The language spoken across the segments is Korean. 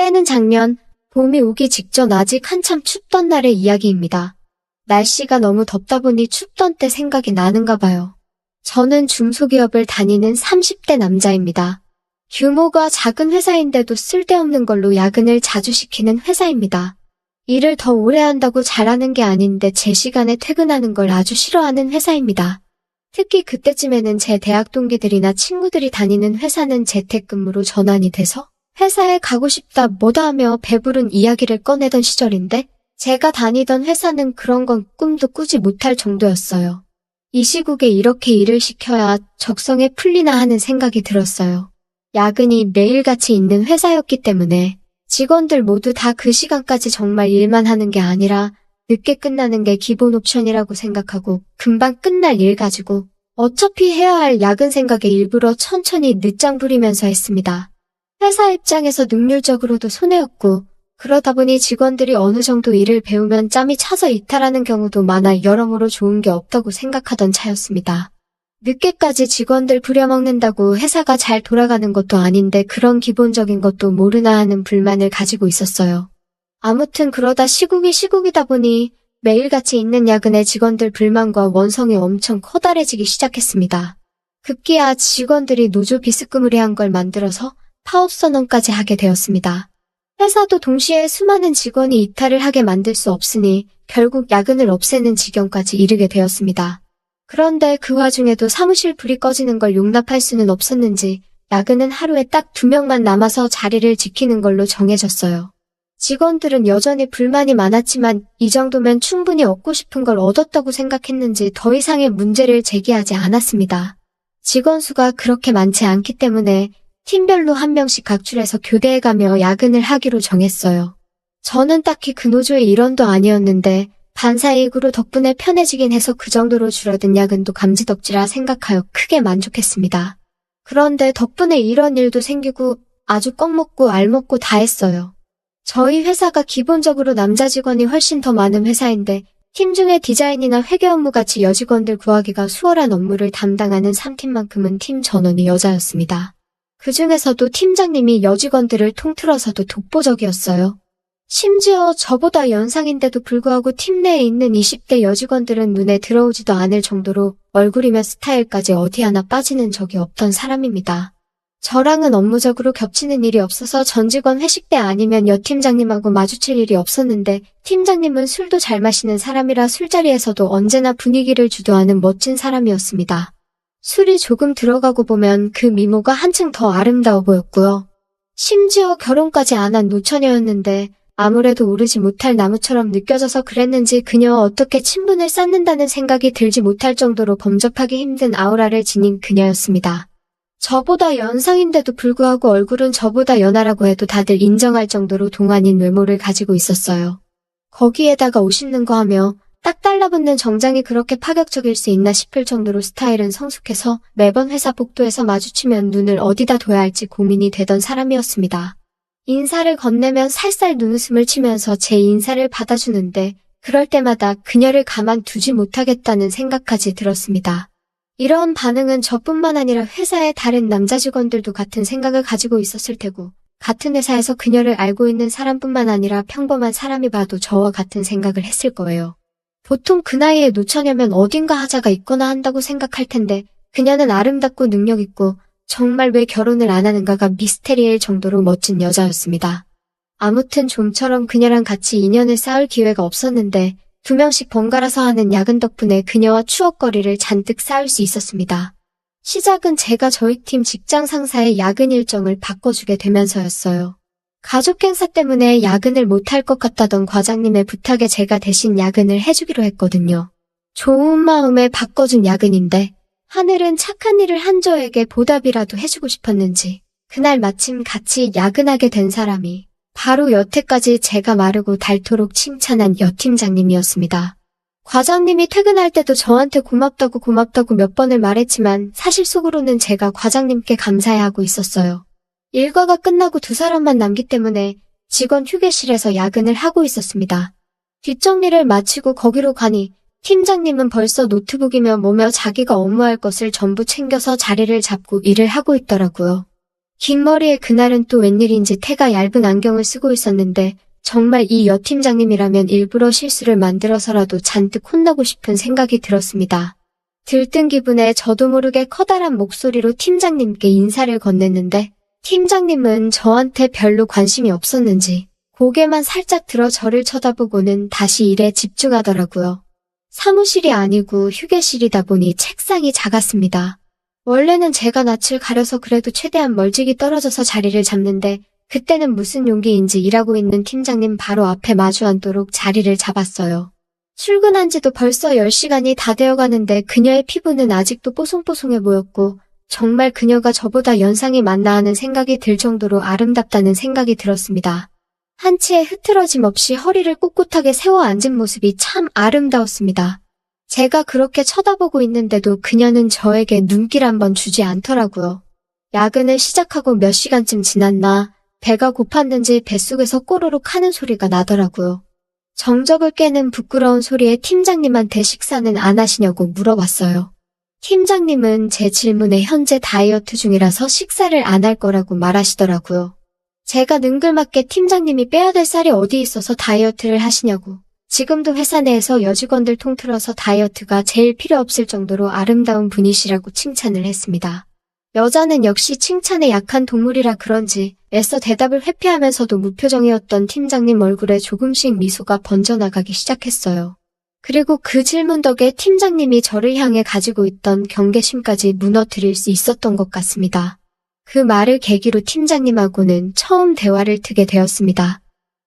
때는 작년 봄이 오기 직전 아직 한참 춥던 날의 이야기입니다. 날씨가 너무 덥다 보니 춥던 때 생각이 나는가 봐요. 저는 중소기업을 다니는 30대 남자입니다. 규모가 작은 회사인데도 쓸데없는 걸로 야근을 자주 시키는 회사입니다. 일을 더 오래 한다고 잘하는 게 아닌데 제 시간에 퇴근하는 걸 아주 싫어하는 회사입니다. 특히 그때쯤에는 제 대학 동기들이나 친구들이 다니는 회사는 재택근무로 전환이 돼서 회사에 가고 싶다 뭐다 하며 배부른 이야기를 꺼내던 시절인데 제가 다니던 회사는 그런 건 꿈도 꾸지 못할 정도였어요. 이 시국에 이렇게 일을 시켜야 적성에 풀리나 하는 생각이 들었어요. 야근이 매일같이 있는 회사였기 때문에 직원들 모두 다 그 시간까지 정말 일만 하는 게 아니라 늦게 끝나는 게 기본 옵션이라고 생각하고 금방 끝날 일 가지고 어차피 해야 할 야근 생각에 일부러 천천히 늦장 부리면서 했습니다. 회사 입장에서 능률적으로도 손해였고 그러다 보니 직원들이 어느 정도 일을 배우면 짬이 차서 이탈하는 경우도 많아 여러모로 좋은 게 없다고 생각하던 차였습니다. 늦게까지 직원들 부려먹는다고 회사가 잘 돌아가는 것도 아닌데 그런 기본적인 것도 모르나 하는 불만을 가지고 있었어요. 아무튼 그러다 시국이 시국이다 보니 매일같이 있는 야근에 직원들 불만과 원성이 엄청 커다래지기 시작했습니다. 급기야 직원들이 노조 비스무리한 걸 만들어서 파업 선언까지 하게 되었습니다. 회사도 동시에 수많은 직원이 이탈을 하게 만들 수 없으니 결국 야근을 없애는 지경까지 이르게 되었습니다. 그런데 그 와중에도 사무실 불이 꺼지는 걸 용납할 수는 없었는지 야근은 하루에 딱 2명만 남아서 자리를 지키는 걸로 정해졌어요. 직원들은 여전히 불만이 많았지만 이 정도면 충분히 얻고 싶은 걸 얻었다고 생각했는지 더 이상의 문제를 제기하지 않았습니다. 직원 수가 그렇게 많지 않기 때문에 팀별로 한 명씩 각출해서 교대해가며 야근을 하기로 정했어요. 저는 딱히 그 노조의 일원도 아니었는데 반사이익으로 덕분에 편해지긴 해서 그 정도로 줄어든 야근도 감지덕지라 생각하여 크게 만족했습니다. 그런데 덕분에 이런 일도 생기고 아주 껌 먹고 알 먹고 다 했어요. 저희 회사가 기본적으로 남자 직원이 훨씬 더 많은 회사인데 팀 중에 디자인이나 회계 업무 같이 여직원들 구하기가 수월한 업무를 담당하는 3팀만큼은 팀 전원이 여자였습니다. 그 중에서도 팀장님이 여직원들을 통틀어서도 독보적이었어요. 심지어 저보다 연상인데도 불구하고 팀 내에 있는 20대 여직원들은 눈에 들어오지도 않을 정도로 얼굴이며 스타일까지 어디 하나 빠지는 적이 없던 사람입니다. 저랑은 업무적으로 겹치는 일이 없어서 전 직원 회식 때 아니면 여 팀장님하고 마주칠 일이 없었는데 팀장님은 술도 잘 마시는 사람이라 술자리에서도 언제나 분위기를 주도하는 멋진 사람이었습니다. 술이 조금 들어가고 보면 그 미모가 한층 더 아름다워 보였고요. 심지어 결혼까지 안 한 노처녀였는데 아무래도 오르지 못할 나무처럼 느껴져서 그랬는지 그녀와 어떻게 친분을 쌓는다는 생각이 들지 못할 정도로 범접하기 힘든 아우라를 지닌 그녀였습니다. 저보다 연상인데도 불구하고 얼굴은 저보다 연하라고 해도 다들 인정할 정도로 동안인 외모를 가지고 있었어요. 거기에다가 옷 입는 거 하며 딱 달라붙는 정장이 그렇게 파격적일 수 있나 싶을 정도로 스타일은 성숙해서 매번 회사 복도에서 마주치면 눈을 어디다 둬야 할지 고민이 되던 사람이었습니다. 인사를 건네면 살살 눈웃음을 치면서 제 인사를 받아주는데 그럴 때마다 그녀를 가만두지 못하겠다는 생각까지 들었습니다. 이런 반응은 저뿐만 아니라 회사의 다른 남자 직원들도 같은 생각을 가지고 있었을 테고 같은 회사에서 그녀를 알고 있는 사람뿐만 아니라 평범한 사람이 봐도 저와 같은 생각을 했을 거예요. 보통 그 나이에 노처녀면 어딘가 하자가 있거나 한다고 생각할 텐데 그녀는 아름답고 능력 있고 정말 왜 결혼을 안 하는가가 미스테리일 정도로 멋진 여자였습니다. 아무튼 좀처럼 그녀랑 같이 인연을 쌓을 기회가 없었는데 2명씩 번갈아서 하는 야근 덕분에 그녀와 추억거리를 잔뜩 쌓을 수 있었습니다. 시작은 제가 저희 팀 직장 상사의 야근 일정을 바꿔주게 되면서였어요. 가족 행사 때문에 야근을 못할 것 같다던 과장님의 부탁에 제가 대신 야근을 해주기로 했거든요. 좋은 마음에 바꿔준 야근인데 하늘은 착한 일을 한 저에게 보답이라도 해주고 싶었는지 그날 마침 같이 야근하게 된 사람이 바로 여태까지 제가 마르고 닳도록 칭찬한 여 팀장님이었습니다. 과장님이 퇴근할 때도 저한테 고맙다고 몇 번을 말했지만 사실 속으로는 제가 과장님께 감사해하고 있었어요. 일과가 끝나고 2사람만 남기 때문에 직원 휴게실에서 야근을 하고 있었습니다. 뒷정리를 마치고 거기로 가니 팀장님은 벌써 노트북이며 뭐며 자기가 업무할 것을 전부 챙겨서 자리를 잡고 일을 하고 있더라고요. 긴 머리에 그날은 또 웬일인지 태가 얇은 안경을 쓰고 있었는데 정말 이 여 팀장님이라면 일부러 실수를 만들어서라도 잔뜩 혼나고 싶은 생각이 들었습니다. 들뜬 기분에 저도 모르게 커다란 목소리로 팀장님께 인사를 건넸는데 팀장님은 저한테 별로 관심이 없었는지 고개만 살짝 들어 저를 쳐다보고는 다시 일에 집중하더라고요. 사무실이 아니고 휴게실이다 보니 책상이 작았습니다. 원래는 제가 낯을 가려서 그래도 최대한 멀찍이 떨어져서 자리를 잡는데 그때는 무슨 용기인지 일하고 있는 팀장님 바로 앞에 마주 앉도록 자리를 잡았어요. 출근한 지도 벌써 10시간이 다 되어가는데 그녀의 피부는 아직도 뽀송뽀송해 보였고 정말 그녀가 저보다 연상이 많나 하는 생각이 들 정도로 아름답다는 생각이 들었습니다. 한치의 흐트러짐 없이 허리를 꼿꼿하게 세워 앉은 모습이 참 아름다웠습니다. 제가 그렇게 쳐다보고 있는데도 그녀는 저에게 눈길 한번 주지 않더라고요. 야근을 시작하고 몇 시간쯤 지났나 배가 고팠는지 뱃속에서 꼬르륵 하는 소리가 나더라고요. 정적을 깨는 부끄러운 소리에 팀장님한테 식사는 안 하시냐고 물어봤어요. 팀장님은 제 질문에 현재 다이어트 중이라서 식사를 안 할 거라고 말하시더라고요. 제가 능글맞게 팀장님이 빼야 될 살이 어디 있어서 다이어트를 하시냐고. 지금도 회사 내에서 여직원들 통틀어서 다이어트가 제일 필요 없을 정도로 아름다운 분이시라고 칭찬을 했습니다. 여자는 역시 칭찬에 약한 동물이라 그런지 애써 대답을 회피하면서도 무표정이었던 팀장님 얼굴에 조금씩 미소가 번져나가기 시작했어요. 그리고 그 질문 덕에 팀장님이 저를 향해 가지고 있던 경계심까지 무너뜨릴 수 있었던 것 같습니다. 그 말을 계기로 팀장님하고는 처음 대화를 트게 되었습니다.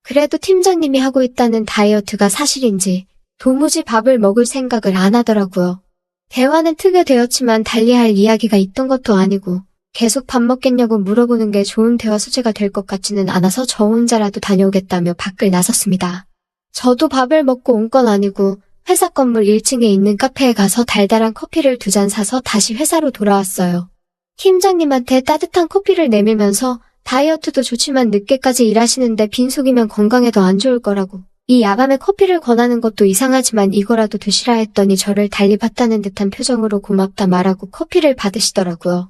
그래도 팀장님이 하고 있다는 다이어트가 사실인지 도무지 밥을 먹을 생각을 안 하더라고요. 대화는 트게 되었지만 달리할 이야기가 있던 것도 아니고 계속 밥 먹겠냐고 물어보는 게 좋은 대화 소재가 될 것 같지는 않아서 저 혼자라도 다녀오겠다며 밖을 나섰습니다. 저도 밥을 먹고 온 건 아니고 회사 건물 1층에 있는 카페에 가서 달달한 커피를 2잔 사서 다시 회사로 돌아왔어요. 팀장님한테 따뜻한 커피를 내밀면서 다이어트도 좋지만 늦게까지 일하시는데 빈속이면 건강에도 안 좋을 거라고. 이 야밤에 커피를 권하는 것도 이상하지만 이거라도 드시라 했더니 저를 달리 봤다는 듯한 표정으로 고맙다 말하고 커피를 받으시더라고요.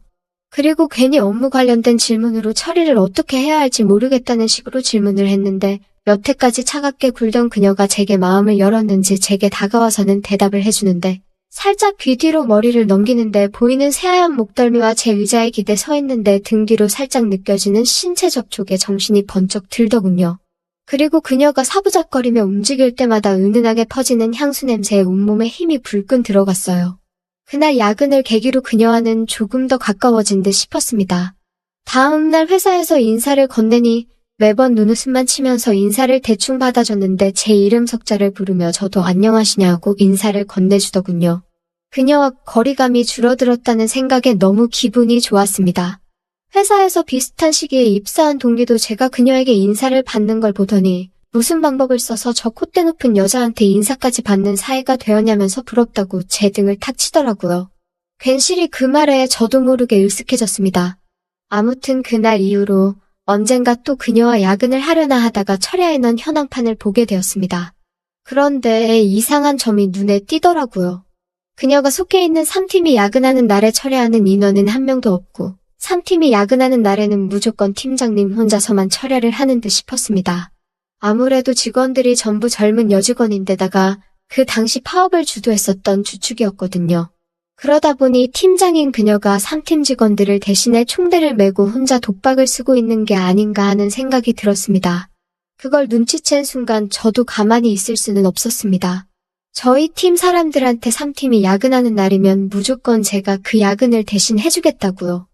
그리고 괜히 업무 관련된 질문으로 처리를 어떻게 해야 할지 모르겠다는 식으로 질문을 했는데 여태까지 차갑게 굴던 그녀가 제게 마음을 열었는지 제게 다가와서는 대답을 해주는데 살짝 귀 뒤로 머리를 넘기는데 보이는 새하얀 목덜미와 제 의자에 기대 서 있는데 등 뒤로 살짝 느껴지는 신체 접촉에 정신이 번쩍 들더군요. 그리고 그녀가 사부작거리며 움직일 때마다 은은하게 퍼지는 향수 냄새에 온몸에 힘이 불끈 들어갔어요. 그날 야근을 계기로 그녀와는 조금 더 가까워진 듯 싶었습니다. 다음날 회사에서 인사를 건네니 매번 눈웃음만 치면서 인사를 대충 받아줬는데 제 이름 석자를 부르며 저도 안녕하시냐고 인사를 건네주더군요. 그녀와 거리감이 줄어들었다는 생각에 너무 기분이 좋았습니다. 회사에서 비슷한 시기에 입사한 동기도 제가 그녀에게 인사를 받는 걸 보더니 무슨 방법을 써서 저 콧대 높은 여자한테 인사까지 받는 사이가 되었냐면서 부럽다고 제 등을 탁 치더라고요. 괜시리 그 말에 저도 모르게 으쓱해졌습니다. 아무튼 그날 이후로 언젠가 또 그녀와 야근을 하려나 하다가 철야에 넣은 현황판을 보게 되었습니다. 그런데 이상한 점이 눈에 띄더라고요. 그녀가 속해 있는 3팀이 야근하는 날에 철야하는 인원은 한 명도 없고 3팀이 야근하는 날에는 무조건 팀장님 혼자서만 철야를 하는 듯 싶었습니다. 아무래도 직원들이 전부 젊은 여직원인데다가 그 당시 파업을 주도했었던 주축이었거든요. 그러다 보니 팀장인 그녀가 3팀 직원들을 대신해 총대를 메고 혼자 독박을 쓰고 있는 게 아닌가 하는 생각이 들었습니다. 그걸 눈치챈 순간 저도 가만히 있을 수는 없었습니다. 저희 팀 사람들한테 3팀이 야근하는 날이면 무조건 제가 그 야근을 대신 해주겠다고요.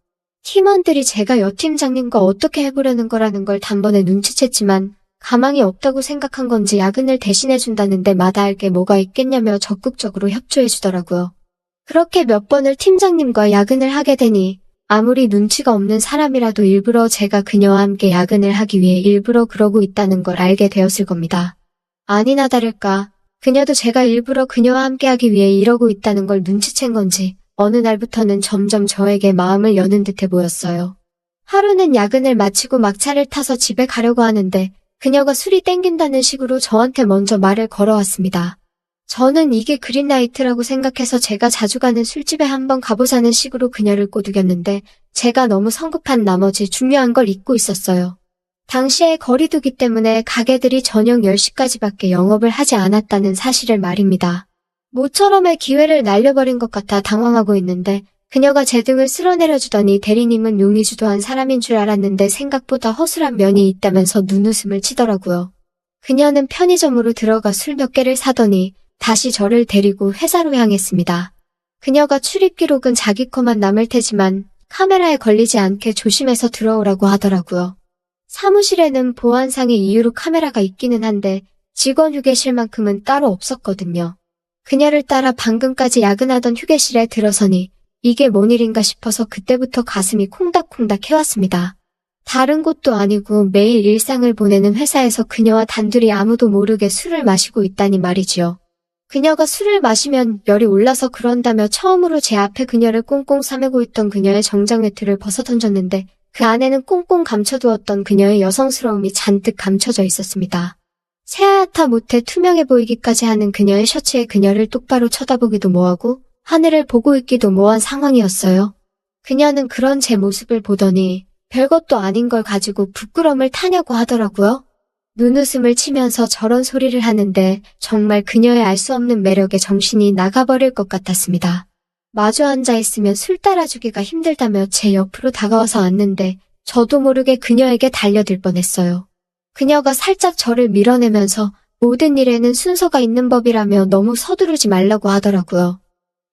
팀원들이 제가 여팀장님과 어떻게 해보려는 거라는 걸 단번에 눈치챘지만 가망이 없다고 생각한 건지 야근을 대신해준다는데 마다할 게 뭐가 있겠냐며 적극적으로 협조해주더라고요. 그렇게 몇 번을 팀장님과 야근을 하게 되니 아무리 눈치가 없는 사람이라도 일부러 제가 그녀와 함께 야근을 하기 위해 일부러 그러고 있다는 걸 알게 되었을 겁니다. 아니나 다를까 그녀도 제가 일부러 그녀와 함께 하기 위해 이러고 있다는 걸 눈치챈 건지 어느 날부터는 점점 저에게 마음을 여는 듯해 보였어요. 하루는 야근을 마치고 막차를 타서 집에 가려고 하는데 그녀가 술이 땡긴다는 식으로 저한테 먼저 말을 걸어왔습니다. 저는 이게 그린라이트라고 생각해서 제가 자주 가는 술집에 한번 가보자는 식으로 그녀를 꼬드겼는데 제가 너무 성급한 나머지 중요한 걸 잊고 있었어요. 당시에 거리두기 때문에 가게들이 저녁 10시까지밖에 영업을 하지 않았다는 사실을 말입니다. 모처럼의 기회를 날려버린 것 같아 당황하고 있는데 그녀가 제 등을 쓸어내려주더니 대리님은 용의주도한 사람인 줄 알았는데 생각보다 허술한 면이 있다면서 눈웃음을 치더라고요. 그녀는 편의점으로 들어가 술 몇 개를 사더니 다시 저를 데리고 회사로 향했습니다. 그녀가 출입 기록은 자기 거만 남을 테지만 카메라에 걸리지 않게 조심해서 들어오라고 하더라고요. 사무실에는 보안상의 이유로 카메라가 있기는 한데 직원 휴게실만큼은 따로 없었거든요. 그녀를 따라 방금까지 야근하던 휴게실에 들어서니 이게 뭔 일인가 싶어서 그때부터 가슴이 콩닥콩닥 해왔습니다. 다른 곳도 아니고 매일 일상을 보내는 회사에서 그녀와 단둘이 아무도 모르게 술을 마시고 있다니 말이지요. 그녀가 술을 마시면 열이 올라서 그런다며 처음으로 제 앞에 그녀를 꽁꽁 싸매고 있던 그녀의 정장 외투를 벗어던졌는데 그 안에는 꽁꽁 감춰두었던 그녀의 여성스러움이 잔뜩 감춰져 있었습니다. 새하얗다 못해 투명해 보이기까지 하는 그녀의 셔츠에 그녀를 똑바로 쳐다보기도 뭐하고 하늘을 보고 있기도 뭐한 상황이었어요. 그녀는 그런 제 모습을 보더니 별것도 아닌 걸 가지고 부끄럼을 타냐고 하더라고요. 눈웃음을 치면서 저런 소리를 하는데 정말 그녀의 알 수 없는 매력에 정신이 나가버릴 것 같았습니다. 마주 앉아 있으면 술 따라주기가 힘들다며 제 옆으로 다가와서 앉는데 저도 모르게 그녀에게 달려들 뻔했어요. 그녀가 살짝 저를 밀어내면서 모든 일에는 순서가 있는 법이라며 너무 서두르지 말라고 하더라고요.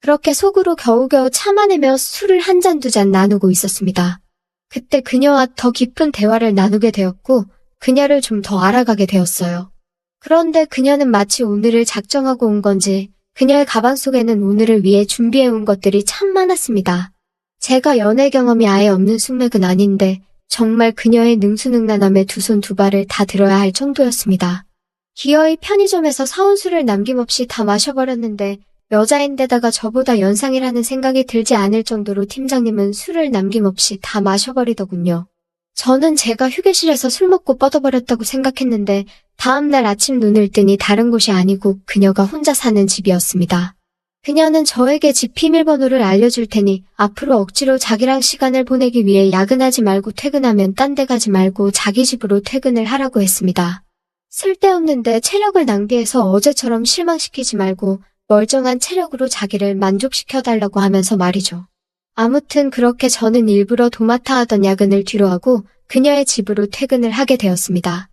그렇게 속으로 겨우겨우 참아내며 술을 한 잔 두 잔 나누고 있었습니다. 그때 그녀와 더 깊은 대화를 나누게 되었고 그녀를 좀 더 알아가게 되었어요. 그런데 그녀는 마치 오늘을 작정하고 온 건지 그녀의 가방 속에는 오늘을 위해 준비해온 것들이 참 많았습니다. 제가 연애 경험이 아예 없는 숙맥은 아닌데 정말 그녀의 능수능란함에 두 손 두 발을 다 들어야 할 정도였습니다. 기어이 편의점에서 사온 술을 남김없이 다 마셔버렸는데 여자인데다가 저보다 연상이라는 생각이 들지 않을 정도로 팀장님은 술을 남김없이 다 마셔버리더군요. 저는 제가 휴게실에서 술 먹고 뻗어버렸다고 생각했는데 다음날 아침 눈을 뜨니 다른 곳이 아니고 그녀가 혼자 사는 집이었습니다. 그녀는 저에게 집 비밀번호를 알려줄 테니 앞으로 억지로 자기랑 시간을 보내기 위해 야근하지 말고 퇴근하면 딴 데 가지 말고 자기 집으로 퇴근을 하라고 했습니다. 쓸데없는데 체력을 낭비해서 어제처럼 실망시키지 말고 멀쩡한 체력으로 자기를 만족시켜달라고 하면서 말이죠. 아무튼 그렇게 저는 일부러 도맡아 하던 야근을 뒤로하고 그녀의 집으로 퇴근을 하게 되었습니다.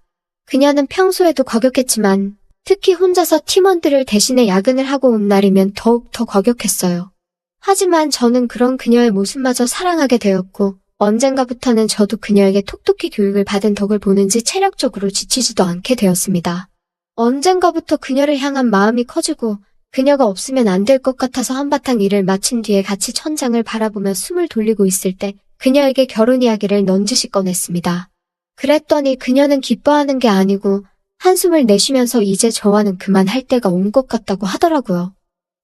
그녀는 평소에도 과격했지만 특히 혼자서 팀원들을 대신해 야근을 하고 온 날이면 더욱 더 과격했어요. 하지만 저는 그런 그녀의 모습마저 사랑하게 되었고 언젠가부터는 저도 그녀에게 톡톡히 교육을 받은 덕을 보는지 체력적으로 지치지도 않게 되었습니다. 언젠가부터 그녀를 향한 마음이 커지고 그녀가 없으면 안 될 것 같아서 한바탕 일을 마친 뒤에 같이 천장을 바라보며 숨을 돌리고 있을 때 그녀에게 결혼 이야기를 넌지시 꺼냈습니다. 그랬더니 그녀는 기뻐하는 게 아니고 한숨을 내쉬면서 이제 저와는 그만할 때가 온 것 같다고 하더라고요.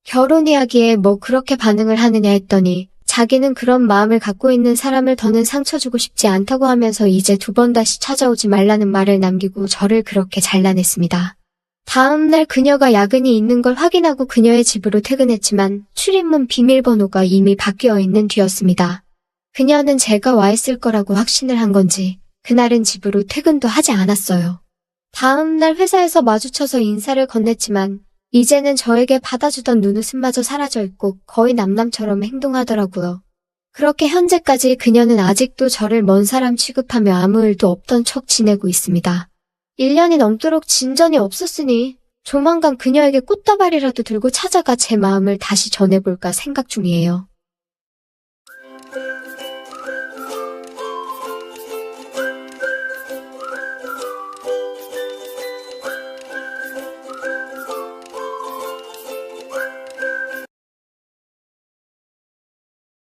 결혼 이야기에 뭐 그렇게 반응을 하느냐 했더니 자기는 그런 마음을 갖고 있는 사람을 더는 상처 주고 싶지 않다고 하면서 이제 두 번 다시 찾아오지 말라는 말을 남기고 저를 그렇게 잘라냈습니다. 다음날 그녀가 야근이 있는 걸 확인하고 그녀의 집으로 퇴근했지만 출입문 비밀번호가 이미 바뀌어 있는 뒤였습니다. 그녀는 제가 와 있을 거라고 확신을 한 건지 그날은 집으로 퇴근도 하지 않았어요. 다음날 회사에서 마주쳐서 인사를 건넸지만 이제는 저에게 받아주던 눈웃음마저 사라져 있고 거의 남남처럼 행동하더라고요. 그렇게 현재까지 그녀는 아직도 저를 먼 사람 취급하며 아무 일도 없던 척 지내고 있습니다. 1년이 넘도록 진전이 없었으니 조만간 그녀에게 꽃다발이라도 들고 찾아가 제 마음을 다시 전해볼까 생각 중이에요.